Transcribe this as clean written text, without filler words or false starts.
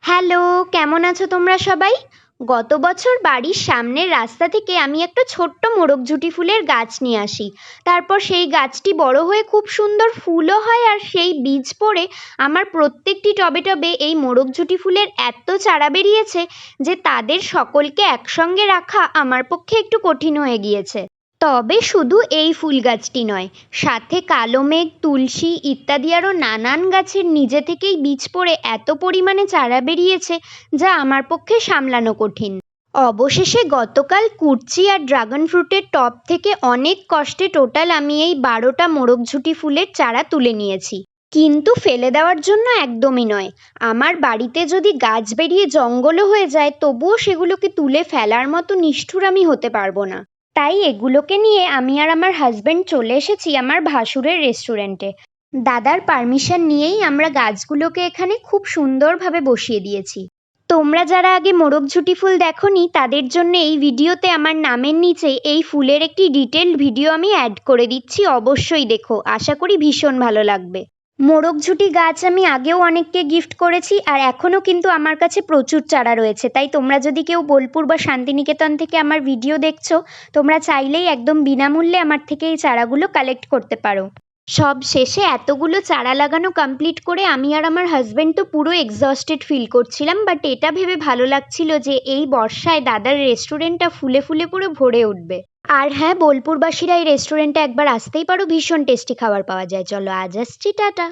Hello, কেমন আছো তোমরা সবাই? গত বছর বাড়ির সামনের রাস্তা থেকে আমি একটা ছোট্ট মোরগঝুঁটি ফুলের গাছ নিয়ে আসি। তারপর সেই গাছটি বড় হয়ে খুব সুন্দর ফুলও হয়, আর সেই বীজ পড়ে আমার প্রত্যেকটি টবে টবে এই মোরগঝুঁটি ফুলের এত চারা বেরিয়েছে যে তাদের সকলকে একসঙ্গে রাখা আমার পক্ষে একটু কঠিন হয়ে গিয়েছে। তবে শুধু এই ফুল গাছটি নয়, সাথে কালো মেঘ, তুলসী ইত্যাদি আরও নানান গাছের নিজে থেকেই বীজ পড়ে এত পরিমাণে চারা বেরিয়েছে যা আমার পক্ষে সামলানো কঠিন। অবশেষে গতকাল কুরচি আর ড্রাগন ফ্রুটের টব থেকে অনেক কষ্টে টোটাল আমি এই 12টা মোরগঝুঁটি ফুলের চারা তুলে নিয়েছি। কিন্তু ফেলে দেওয়ার জন্য একদমই নয়। আমার বাড়িতে যদি গাছ বেরিয়ে জঙ্গলও হয়ে যায় তবুও সেগুলোকে তুলে ফেলার মতো নিষ্ঠুর আমি হতে পারবো না। তাই এগুলোকে নিয়ে আমি আর আমার হাজবেন্ড চলে এসেছি আমার ভাসুরের রেস্টুরেন্টে। দাদার পারমিশন নিয়েই আমরা গাছগুলোকে এখানে খুব সুন্দরভাবে বসিয়ে দিয়েছি। তোমরা যারা আগে মোরগঝুঁটি ফুল দেখোনি তাদের জন্য এই ভিডিওতে আমার নামের নিচে এই ফুলের একটি ডিটেলড ভিডিও আমি অ্যাড করে দিচ্ছি, অবশ্যই দেখো, আশা করি ভীষণ ভালো লাগবে। মোরগঝুঁটি গাছ আমি আগেও অনেককে গিফট করেছি, আর এখনও কিন্তু আমার কাছে প্রচুর চারা রয়েছে। তাই তোমরা যদি কেউ বোলপুর বা শান্তিনিকেতন থেকে আমার ভিডিও দেখছো, তোমরা চাইলেই একদম বিনামূল্যে আমার থেকে এই চারাগুলো কালেক্ট করতে পারো। সব শেষে এতগুলো চারা লাগানো কমপ্লিট করে আমি আর আমার হাজবেন্ড তো পুরো এক্সস্টেড ফিল করছিলাম, বাট এটা ভেবে ভালো লাগছিল যে এই বর্ষায় দাদার রেস্টুরেন্টটা ফুলে ফুলে পুরো ভরে উঠবে। আর হ্যাঁ, বোলপুরবাসীরা এই রেস্টুরেন্টে একবার আসতেই পারো, ভীষণ টেস্টি খাবার পাওয়া যায়। চলো আজ আসছি, টাটা।